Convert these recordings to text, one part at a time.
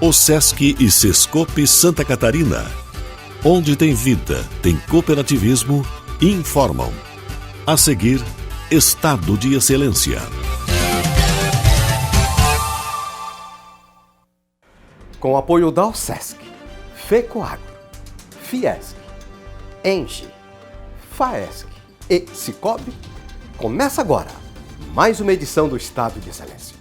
O Sesc e Sescope Santa Catarina. Onde tem vida, tem cooperativismo, informam. A seguir, Estado de Excelência. Com apoio da OSESC, FECOAGRO, FIESC, ENGIE, FAESC e Cicobi, começa agora mais uma edição do Estado de Excelência.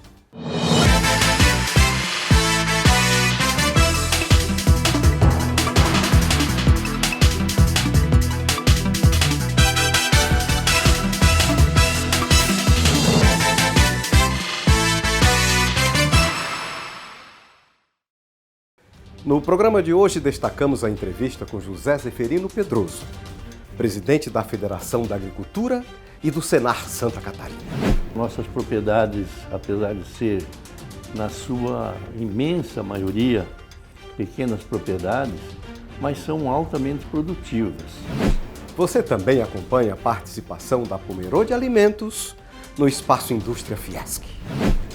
No programa de hoje destacamos a entrevista com José Zeferino Pedroso, presidente da Federação da Agricultura e do Senar Santa Catarina. Nossas propriedades, apesar de ser, na sua imensa maioria, pequenas propriedades, mas são altamente produtivas. Você também acompanha a participação da Pomerô de Alimentos no Espaço Indústria Fiesc.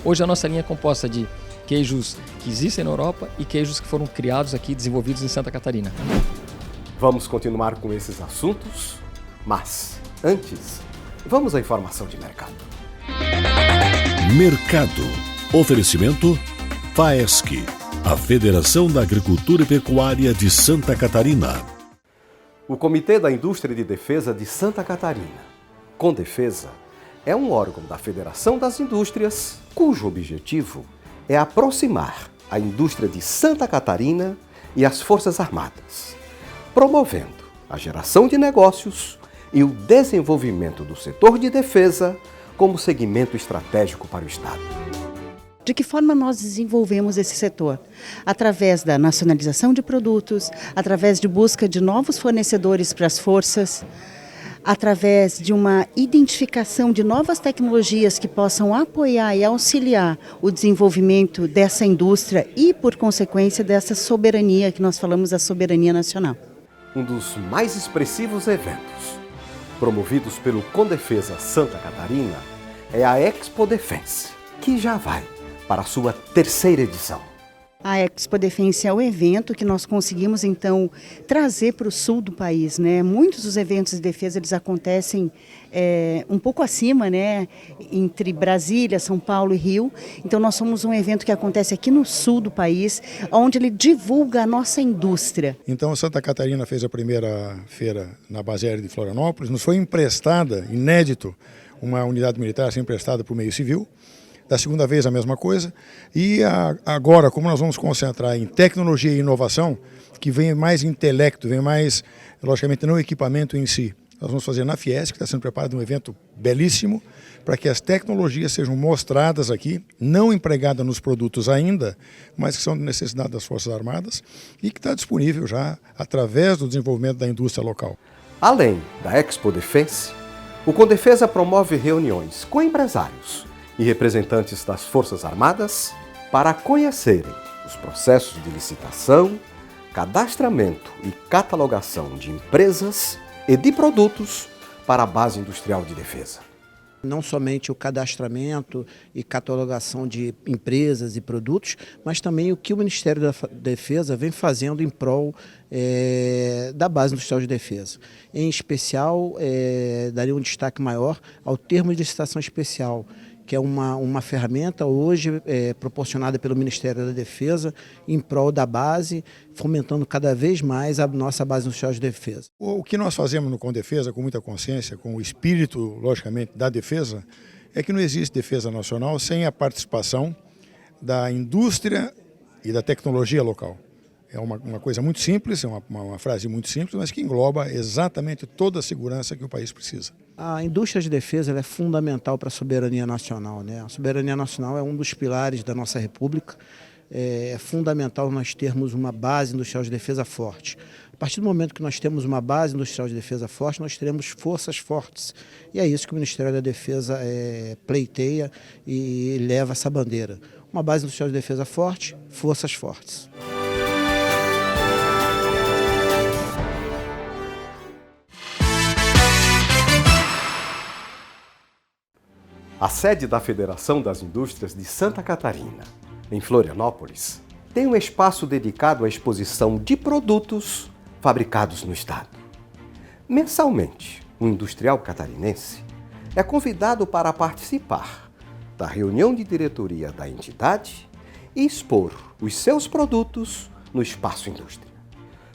Hoje a nossa linha é composta de queijos que existem na Europa e queijos que foram criados aqui, desenvolvidos em Santa Catarina. Vamos continuar com esses assuntos, mas antes, vamos à informação de mercado. Mercado. Oferecimento FAESC, a Federação da Agricultura e Pecuária de Santa Catarina. O Comitê da Indústria de Defesa de Santa Catarina, CONDEFESA, é um órgão da Federação das Indústrias cujo objetivo é aproximar a indústria de Santa Catarina e as Forças Armadas, promovendo a geração de negócios e o desenvolvimento do setor de defesa como segmento estratégico para o Estado. De que forma nós desenvolvemos esse setor? Através da nacionalização de produtos, através de busca de novos fornecedores para as forças, através de uma identificação de novas tecnologias que possam apoiar e auxiliar o desenvolvimento dessa indústria e, por consequência, dessa soberania que nós falamos, da soberania nacional. Um dos mais expressivos eventos promovidos pelo CONDEFESA Santa Catarina é a Expo Defense, que já vai para a sua 3ª edição. A Expo Defense é o evento que nós conseguimos, então, trazer para o sul do país, né? Muitos dos eventos de defesa, eles acontecem um pouco acima, né? Entre Brasília, São Paulo e Rio. Então, nós somos um evento que acontece aqui no sul do país, onde ele divulga a nossa indústria. Então, Santa Catarina fez a primeira feira na base aérea de Florianópolis. Nos foi emprestada, inédito, uma unidade militar assim, emprestada para o meio civil. Da segunda vez a mesma coisa, e agora, como nós vamos concentrar em tecnologia e inovação, que vem mais intelecto, vem mais, logicamente, não equipamento em si. Nós vamos fazer na Fiesc, que está sendo preparado um evento belíssimo, para que as tecnologias sejam mostradas aqui, não empregadas nos produtos ainda, mas que são de necessidade das Forças Armadas, e que está disponível já através do desenvolvimento da indústria local. Além da Expo Defense, o CONDEFESA promove reuniões com empresários e representantes das Forças Armadas para conhecerem os processos de licitação, cadastramento e catalogação de empresas e de produtos para a base industrial de defesa. Não somente o cadastramento e catalogação de empresas e produtos, mas também o que o Ministério da Defesa vem fazendo em prol da base industrial de defesa. Em especial, daria um destaque maior ao termo de licitação especial, que é uma ferramenta hoje proporcionada pelo Ministério da Defesa em prol da base, fomentando cada vez mais a nossa base industrial de defesa. O que nós fazemos no CONDEFESA, com muita consciência, com o espírito, logicamente, da defesa, é que não existe defesa nacional sem a participação da indústria e da tecnologia local. É uma coisa muito simples, é uma frase muito simples, mas que engloba exatamente toda a segurança que o país precisa. A indústria de defesa ela é fundamental para a soberania nacional, né? A soberania nacional é um dos pilares da nossa República. É fundamental nós termos uma base industrial de defesa forte. A partir do momento que nós temos uma base industrial de defesa forte, nós teremos forças fortes. E é isso que o Ministério da Defesa pleiteia e leva essa bandeira. Uma base industrial de defesa forte, forças fortes. A sede da Federação das Indústrias de Santa Catarina, em Florianópolis, tem um espaço dedicado à exposição de produtos fabricados no estado. Mensalmente, o industrial catarinense é convidado para participar da reunião de diretoria da entidade e expor os seus produtos no Espaço Indústria.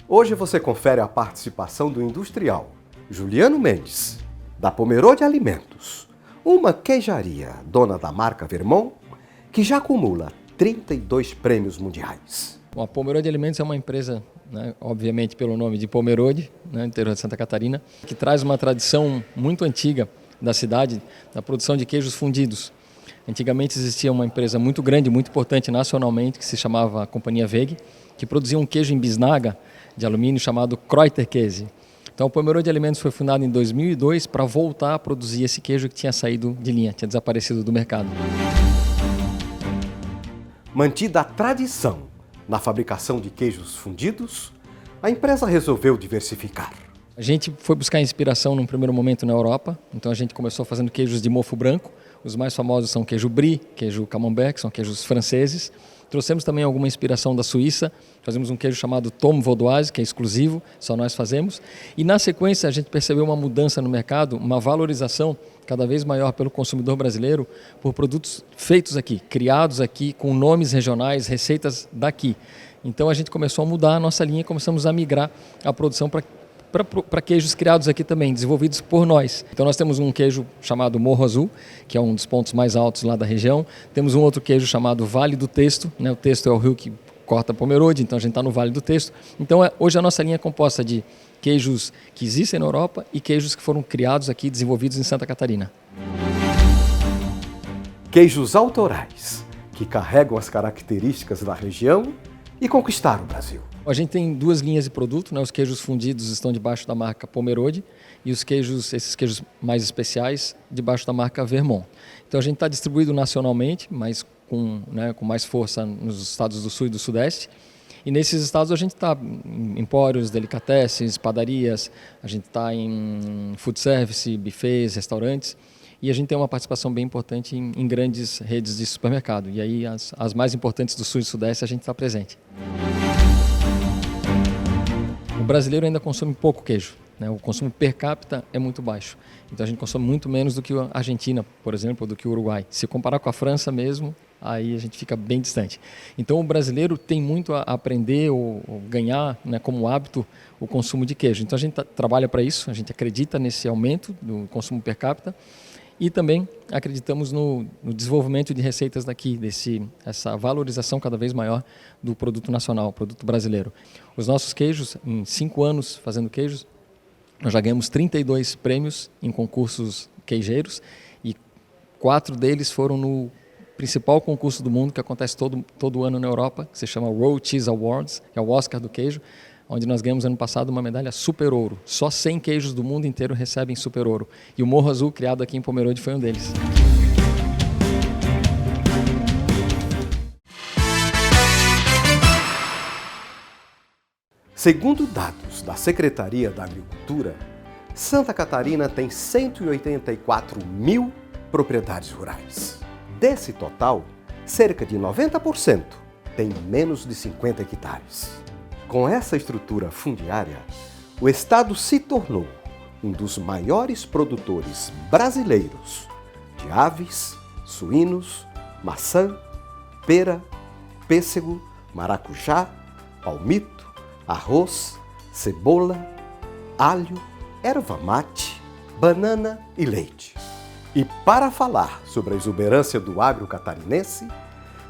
Hoje você confere a participação do industrial Juliano Mendes, da Pomerode Alimentos, uma queijaria dona da marca Vermont, que já acumula 32 prêmios mundiais. Bom, a Pomerode Alimentos é uma empresa, obviamente pelo nome de Pomerode, no interior de Santa Catarina, que traz uma tradição muito antiga da cidade, da produção de queijos fundidos. Antigamente existia uma empresa muito grande, muito importante nacionalmente, que se chamava Companhia Weg, que produzia um queijo em bisnaga de alumínio chamado Kräuterkäse. Então, o Pomerode Alimentos foi fundado em 2002 para voltar a produzir esse queijo que tinha saído de linha, tinha desaparecido do mercado. Mantida a tradição na fabricação de queijos fundidos, a empresa resolveu diversificar. A gente foi buscar inspiração num primeiro momento na Europa, então a gente começou fazendo queijos de mofo branco. Os mais famosos são queijo brie, queijo camembert, que são queijos franceses. Trouxemos também alguma inspiração da Suíça, fazemos um queijo chamado Tom Vaudoise, que é exclusivo, só nós fazemos. E na sequência a gente percebeu uma mudança no mercado, uma valorização cada vez maior pelo consumidor brasileiro por produtos feitos aqui, criados aqui, com nomes regionais, receitas daqui. Então a gente começou a mudar a nossa linha e começamos a migrar a produção para queijos criados aqui também, desenvolvidos por nós. Então nós temos um queijo chamado Morro Azul, que é um dos pontos mais altos lá da região. Temos um outro queijo chamado Vale do Testo, o Testo é o rio que corta Pomerode, então a gente está no Vale do Testo. Então hoje a nossa linha é composta de queijos que existem na Europa e queijos que foram criados aqui, desenvolvidos em Santa Catarina. Queijos autorais, que carregam as características da região e conquistaram o Brasil. A gente tem duas linhas de produto, os queijos fundidos estão debaixo da marca Pomerode e esses queijos mais especiais debaixo da marca Vermont. Então a gente está distribuído nacionalmente, mas com mais força nos estados do Sul e do Sudeste. E nesses estados a gente está em empórios, delicatessens, padarias, a gente está em food service, buffets, restaurantes. E a gente tem uma participação bem importante em grandes redes de supermercado. E aí as mais importantes do Sul e do Sudeste a gente está presente. O brasileiro ainda consome pouco queijo, o consumo per capita é muito baixo. Então a gente consome muito menos do que a Argentina, por exemplo, ou do que o Uruguai. Se comparar com a França mesmo, aí a gente fica bem distante. Então o brasileiro tem muito a aprender ou ganhar como hábito o consumo de queijo. Então a gente trabalha para isso, a gente acredita nesse aumento do consumo per capita. E também acreditamos no desenvolvimento de receitas daqui, essa valorização cada vez maior do produto nacional, produto brasileiro. Os nossos queijos, em 5 anos fazendo queijos, nós já ganhamos 32 prêmios em concursos queijeiros e 4 deles foram no principal concurso do mundo que acontece todo ano na Europa, que se chama World Cheese Awards, que é o Oscar do queijo, onde nós ganhamos ano passado uma medalha super ouro. Só 100 queijos do mundo inteiro recebem super ouro. E o Morro Azul, criado aqui em Pomerode, foi um deles. Segundo dados da Secretaria da Agricultura, Santa Catarina tem 184 mil propriedades rurais. Desse total, cerca de 90% tem menos de 50 hectares. Com essa estrutura fundiária, o Estado se tornou um dos maiores produtores brasileiros de aves, suínos, maçã, pera, pêssego, maracujá, palmito, arroz, cebola, alho, erva mate, banana e leite. E para falar sobre a exuberância do agro catarinense,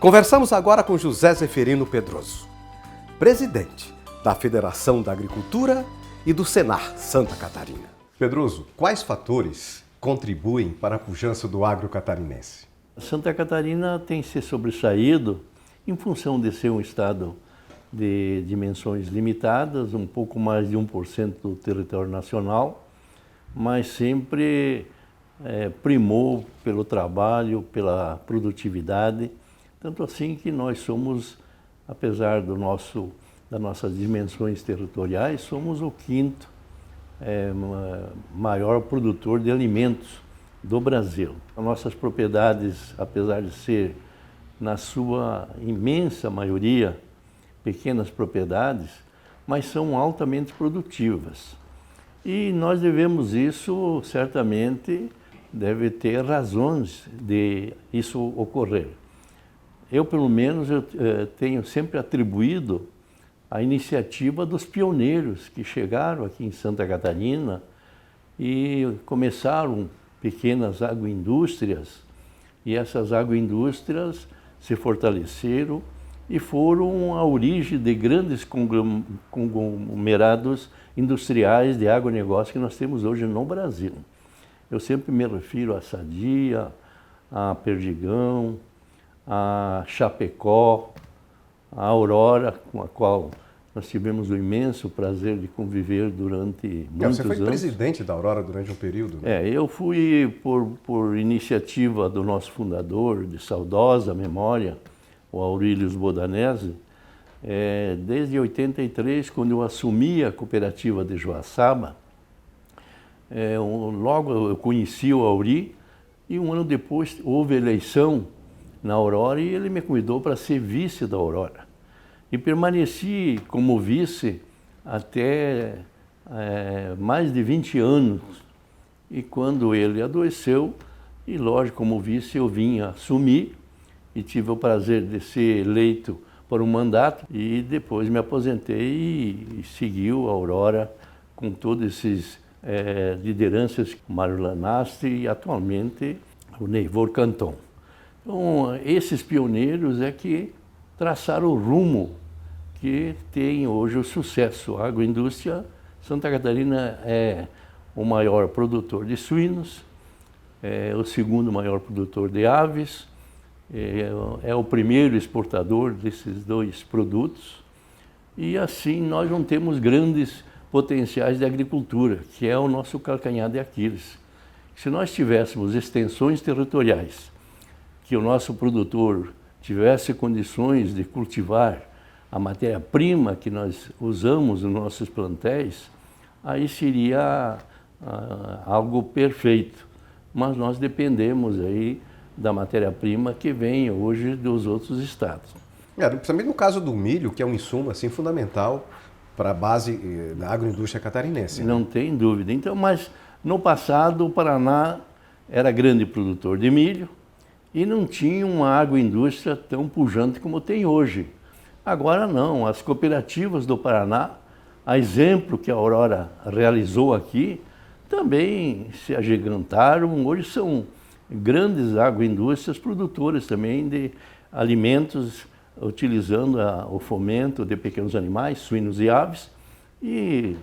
conversamos agora com José Zeferino Pedroso, presidente da Federação da Agricultura e do Senar Santa Catarina. Pedroso, quais fatores contribuem para a pujança do agro catarinense? Santa Catarina tem se sobressaído em função de ser um estado de dimensões limitadas, um pouco mais de 1% do território nacional, mas sempre primou pelo trabalho, pela produtividade, tanto assim que nós somos, apesar das nossas dimensões territoriais, somos o 5º maior produtor de alimentos do Brasil. As nossas propriedades, apesar de ser, na sua imensa maioria, pequenas propriedades, mas são altamente produtivas. E nós devemos isso, certamente, deve ter razões de isso ocorrer. Eu, pelo menos, tenho sempre atribuído a iniciativa dos pioneiros que chegaram aqui em Santa Catarina e começaram pequenas agroindústrias, e essas agroindústrias se fortaleceram e foram a origem de grandes conglomerados industriais de agronegócio que nós temos hoje no Brasil. Eu sempre me refiro a Sadia, a Perdigão, a Chapecó, a Aurora, com a qual nós tivemos o imenso prazer de conviver durante muitos anos. Você foi presidente da Aurora durante um período, né? Eu fui por iniciativa do nosso fundador, de saudosa memória, o Aurelius Bodanese, desde 83, quando eu assumi a cooperativa de Joaçaba, logo eu conheci o Auri, e um ano depois houve eleição na Aurora e ele me convidou para ser vice da Aurora. E permaneci como vice até mais de 20 anos. E quando ele adoeceu, e lógico, como vice eu vim assumir, e tive o prazer de ser eleito por um mandato, e depois me aposentei e segui a Aurora com todos esses lideranças, Mário Lanastre e atualmente o Neivor Canton. Então, esses pioneiros é que traçaram o rumo que tem hoje o sucesso. A agroindústria, Santa Catarina é o maior produtor de suínos, é o segundo maior produtor de aves, é o primeiro exportador desses dois produtos, e assim nós não temos grandes potenciais de agricultura, que é o nosso calcanhar de Aquiles. Se nós tivéssemos extensões territoriais, que o nosso produtor tivesse condições de cultivar a matéria-prima que nós usamos nos nossos plantéis, aí seria algo perfeito. Mas nós dependemos aí da matéria-prima que vem hoje dos outros estados. Principalmente no caso do milho, que é um insumo assim, fundamental para a base da agroindústria catarinense. Não tem dúvida. Então, mas no passado o Paraná era grande produtor de milho e não tinha uma agroindústria tão pujante como tem hoje. Agora não, as cooperativas do Paraná, a exemplo que a Aurora realizou aqui, também se agigantaram, hoje são grandes agroindústrias produtoras também de alimentos, utilizando o fomento de pequenos animais, suínos e aves, e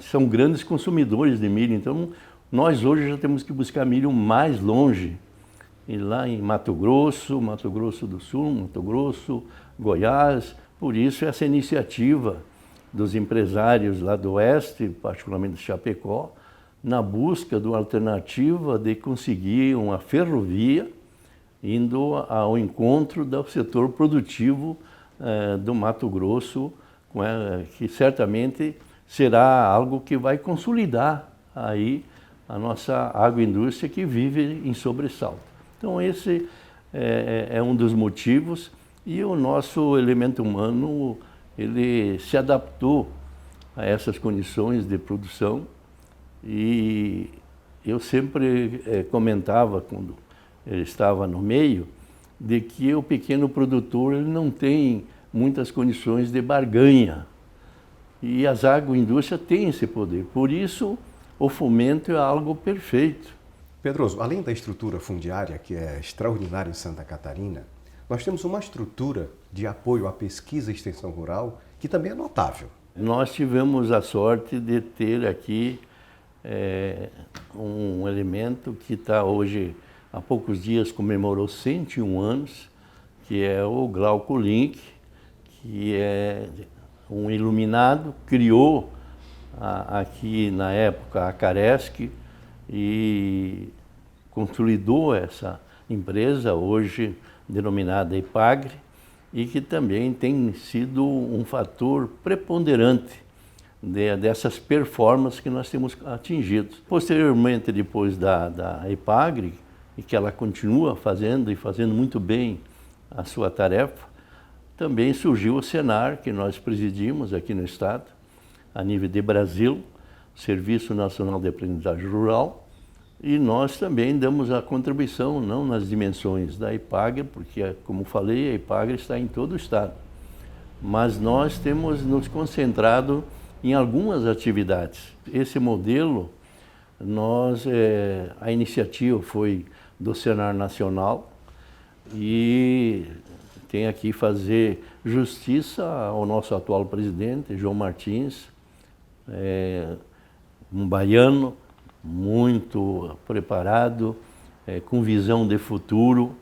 são grandes consumidores de milho. Então, nós hoje já temos que buscar milho mais longe, e lá em Mato Grosso do Sul, Mato Grosso, Goiás. Por isso, essa iniciativa dos empresários lá do Oeste, particularmente de Chapecó, na busca de uma alternativa de conseguir uma ferrovia indo ao encontro do setor produtivo do Mato Grosso, que certamente será algo que vai consolidar aí a nossa agroindústria que vive em sobressalto. Então esse é um dos motivos, e o nosso elemento humano ele se adaptou a essas condições de produção. E eu sempre comentava, quando ele estava no meio, de que o pequeno produtor ele não tem muitas condições de barganha. E as agroindústrias têm esse poder. Por isso, o fomento é algo perfeito. Pedroso, além da estrutura fundiária, que é extraordinária em Santa Catarina, nós temos uma estrutura de apoio à pesquisa e extensão rural que também é notável. Nós tivemos a sorte de ter aqui um elemento que está hoje, há poucos dias, comemorou 101 anos, que é o Glauco Link, que é um iluminado, criou aqui na época a Caresc e consolidou essa empresa, hoje denominada Epagre, e que também tem sido um fator preponderante dessas performances que nós temos atingido. Posteriormente, depois da Epagre, e que ela continua fazendo e fazendo muito bem a sua tarefa, também surgiu o Senar, que nós presidimos aqui no estado, a nível de Brasil, Serviço Nacional de Aprendizagem Rural, e nós também damos a contribuição, não nas dimensões da IPAGRE, porque, como falei, a IPAGRE está em todo o estado, mas nós temos nos concentrado em algumas atividades. Esse modelo, a iniciativa foi do Senar Nacional, e tem aqui fazer justiça ao nosso atual presidente, João Martins, um baiano muito preparado, com visão de futuro.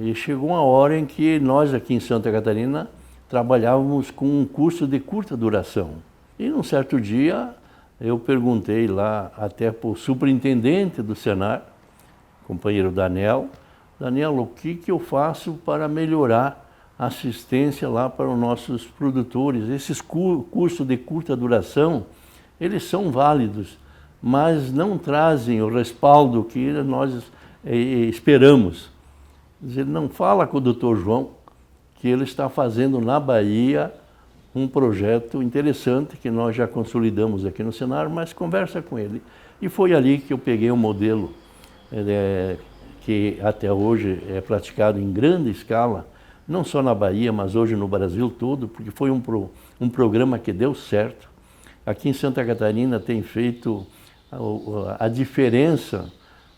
E chegou uma hora em que nós aqui em Santa Catarina trabalhávamos com um curso de curta duração. E num certo dia eu perguntei lá até para o superintendente do Senar, companheiro Daniel, o que eu faço para melhorar a assistência lá para os nossos produtores? Esses cursos de curta duração, eles são válidos, mas não trazem o respaldo que nós esperamos. Ele não fala com o doutor João, que ele está fazendo na Bahia um projeto interessante que nós já consolidamos aqui no Senar, mas conversa com ele. E foi ali que eu peguei um modelo que até hoje é praticado em grande escala, não só na Bahia, mas hoje no Brasil todo, porque foi um programa que deu certo. Aqui em Santa Catarina tem feito a diferença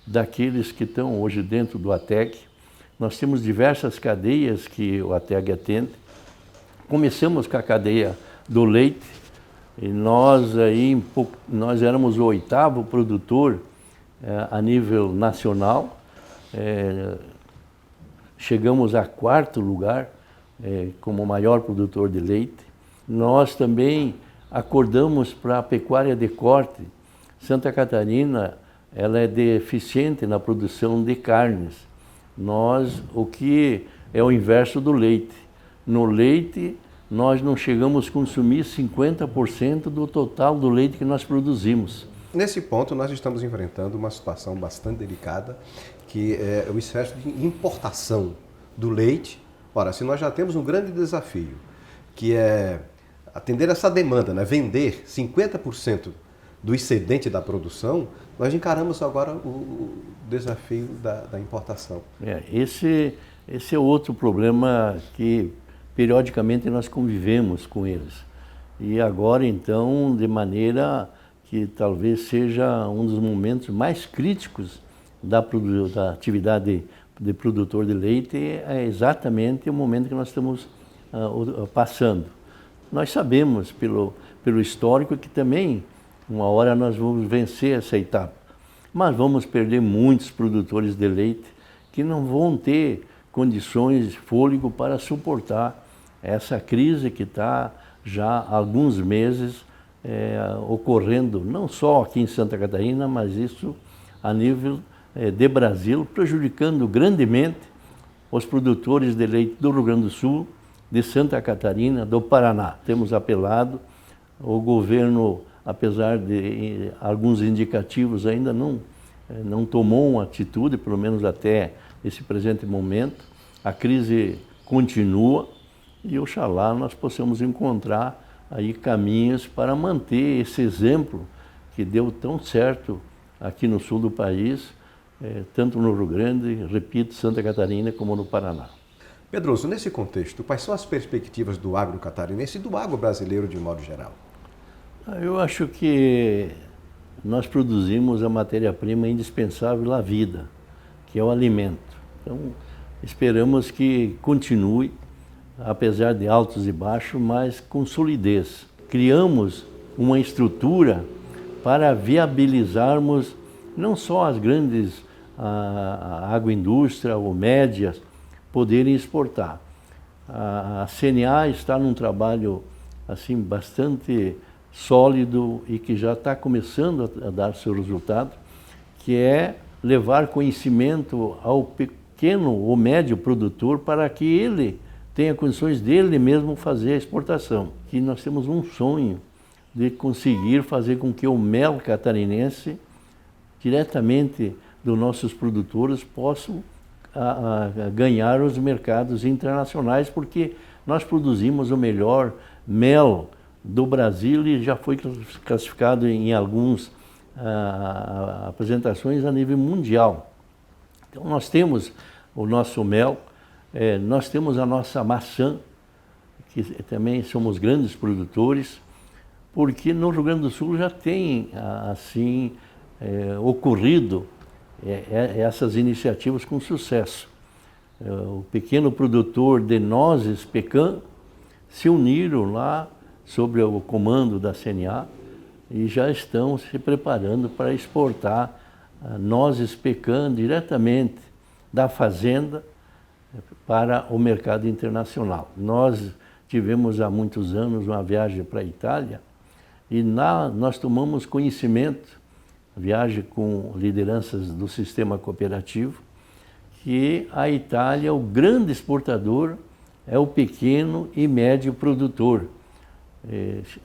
daqueles que estão hoje dentro do ATEG. Nós temos diversas cadeias que o ATEG atende. Começamos com a cadeia do leite, e nós éramos o 8º produtor a nível nacional. Chegamos a 4º lugar como o maior produtor de leite. Nós também acordamos para a pecuária de corte. Santa Catarina, ela é deficiente na produção de carnes. O que é o inverso do leite. No leite, nós não chegamos a consumir 50% do total do leite que nós produzimos. Nesse ponto, nós estamos enfrentando uma situação bastante delicada, que é o excesso de importação do leite. Ora, se nós já temos um grande desafio, que é atender essa demanda, né? Vender 50% do excedente da produção, nós encaramos agora o desafio da importação. Esse é outro problema que periodicamente nós convivemos com eles. E agora, então, de maneira que talvez seja um dos momentos mais críticos da atividade de produtor de leite, é exatamente o momento que nós estamos passando. Nós sabemos, pelo histórico, que também uma hora nós vamos vencer essa etapa, mas vamos perder muitos produtores de leite que não vão ter condições, fôlego para suportar essa crise que está já há alguns meses ocorrendo, não só aqui em Santa Catarina, mas isso a nível de Brasil, prejudicando grandemente os produtores de leite do Rio Grande do Sul, de Santa Catarina, do Paraná. Temos apelado, o governo, apesar de alguns indicativos, ainda não tomou uma atitude, pelo menos até esse presente momento. A crise continua e oxalá nós possamos encontrar aí caminhos para manter esse exemplo que deu tão certo aqui no sul do país, tanto no Rio Grande, repito, Santa Catarina, como no Paraná. Pedroso, nesse contexto, quais são as perspectivas do agro catarinense e do agro brasileiro de modo geral? Eu acho que nós produzimos a matéria-prima indispensável à vida, que é o alimento. Então, esperamos que continue, apesar de altos e baixos, mas com solidez. Criamos uma estrutura para viabilizarmos não só as grandes a agroindústria ou médias poderem exportar. A CNA está num trabalho assim bastante sólido e que já está começando a dar seu resultado, que é levar conhecimento ao pequeno ou médio produtor para que ele tenha condições dele mesmo fazer a exportação. Que nós temos um sonho de conseguir fazer com que o mel catarinense, diretamente dos nossos produtores, possam ganhar os mercados internacionais, porque nós produzimos o melhor mel do Brasil e já foi classificado em algumas apresentações a nível mundial. Então nós temos o nosso mel, nós temos a nossa maçã, que também somos grandes produtores, porque no Rio Grande do Sul já tem assim ocorrido essas iniciativas com sucesso. O pequeno produtor de nozes pecan se uniram lá sob o comando da CNA e já estão se preparando para exportar nozes pecan diretamente da fazenda para o mercado internacional. Nós tivemos há muitos anos uma viagem para a Itália e nós tomamos conhecimento, viagem com lideranças do sistema cooperativo, que a Itália, o grande exportador, é o pequeno e médio produtor.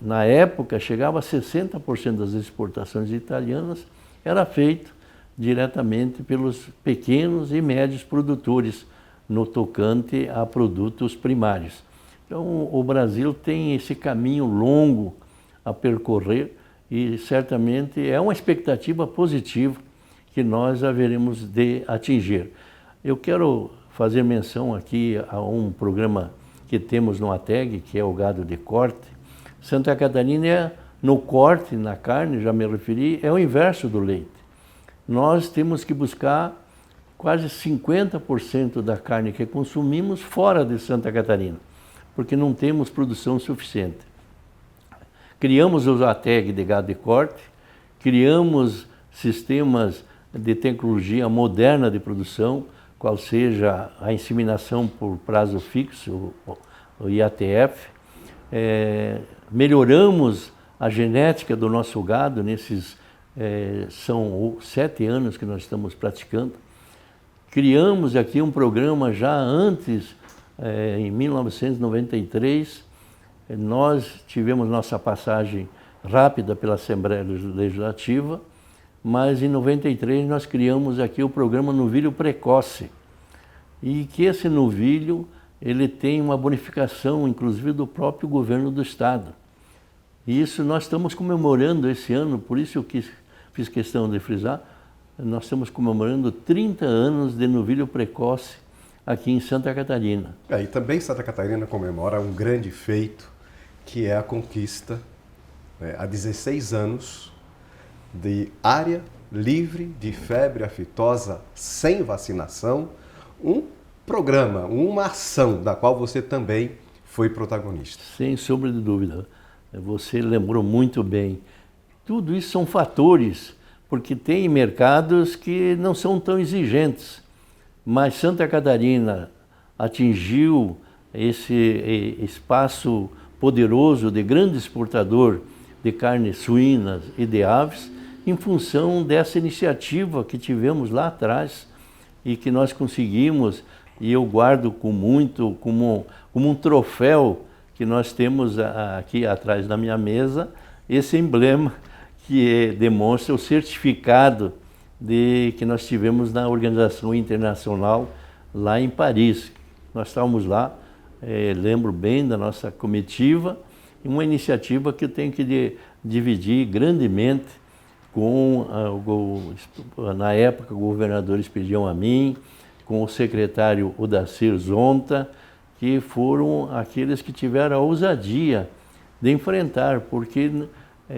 Na época, chegava a 60% das exportações italianas era feito diretamente pelos pequenos e médios produtores no tocante a produtos primários. Então, o Brasil tem esse caminho longo a percorrer e certamente é uma expectativa positiva que nós haveremos de atingir. Eu quero fazer menção aqui a um programa que temos no ATEG, que é o gado de corte. Santa Catarina, no corte, na carne, já me referi, é o inverso do leite. Nós temos que buscar quase 50% da carne que consumimos fora de Santa Catarina, porque não temos produção suficiente. Criamos o ATEG de gado de corte, criamos sistemas de tecnologia moderna de produção, qual seja a inseminação por prazo fixo, o IATF. Melhoramos a genética do nosso gado, são 7 anos que nós estamos praticando. Criamos aqui um programa já antes, em 1993, nós tivemos nossa passagem rápida pela Assembleia Legislativa, mas em 93 nós criamos aqui o programa Novilho Precoce, e que esse novilho ele tem uma bonificação, inclusive do próprio governo do estado. E isso nós estamos comemorando esse ano, por isso eu fiz questão de frisar, nós estamos comemorando 30 anos de novilho precoce aqui em Santa Catarina. E também Santa Catarina comemora um grande feito, que é a conquista, há 16 anos, de área livre de febre aftosa sem vacinação, um programa, uma ação da qual você também foi protagonista. Sem sombra de dúvida, você lembrou muito bem. Tudo isso são fatores, porque tem mercados que não são tão exigentes, mas Santa Catarina atingiu esse espaço poderoso de grande exportador de carnes suínas e de aves, em função dessa iniciativa que tivemos lá atrás e que nós conseguimos, e eu guardo como um troféu que nós temos aqui atrás da minha mesa, esse emblema que demonstra o certificado que nós tivemos na organização internacional lá em Paris. Nós estávamos lá, lembro bem da nossa comitiva, uma iniciativa que eu tenho que dividir grandemente com, na época, o governador Esperidião Amin, com o secretário Odacir Zonta, que foram aqueles que tiveram a ousadia de enfrentar, porque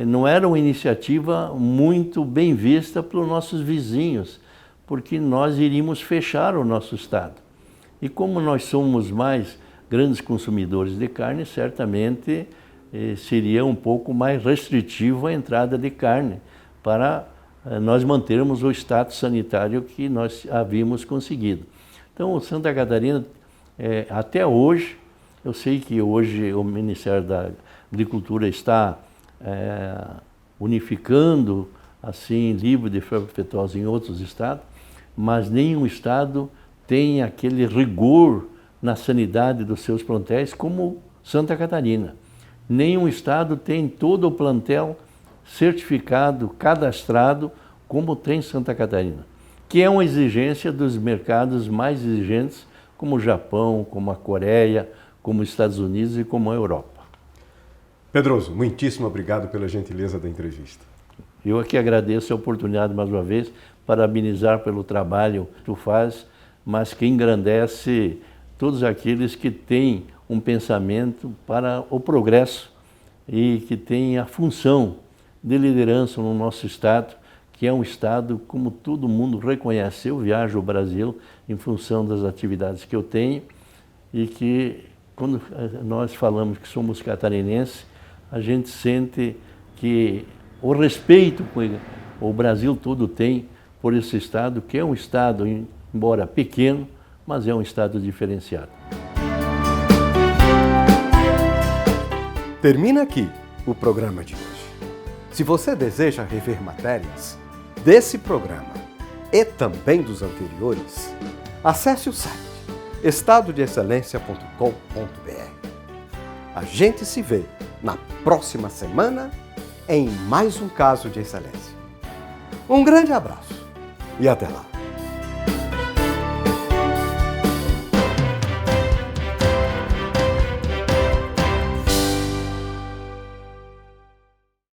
não era uma iniciativa muito bem vista pelos nossos vizinhos, porque nós iríamos fechar o nosso estado. E como nós somos mais grandes consumidores de carne, certamente seria um pouco mais restritivo a entrada de carne para nós mantermos o status sanitário que nós havíamos conseguido. Então, Santa Catarina, até hoje, eu sei que hoje o Ministério da Agricultura está unificando, assim, livre de febre aftosa em outros estados, mas nenhum estado tem aquele rigor na sanidade dos seus plantéis como Santa Catarina. Nenhum estado tem todo o plantel certificado, cadastrado, como tem Santa Catarina, que é uma exigência dos mercados mais exigentes, como o Japão, como a Coreia, como os Estados Unidos e como a Europa. Pedroso, muitíssimo obrigado pela gentileza da entrevista. Eu aqui agradeço a oportunidade mais uma vez, parabenizar pelo trabalho que tu faz, mas que engrandece todos aqueles que têm um pensamento para o progresso e que têm a função de liderança no nosso Estado, que é um Estado como todo mundo reconhece. Eu viajo ao Brasil em função das atividades que eu tenho e que, quando nós falamos que somos catarinenses, a gente sente que o respeito que o Brasil todo tem por esse Estado, que é um Estado, embora pequeno, mas é um Estado diferenciado. Termina aqui o programa de hoje. Se você deseja rever matérias desse programa e também dos anteriores, acesse o site estadodeexcelência.com.br. A gente se vê na próxima semana em mais um caso de excelência. Um grande abraço e até lá!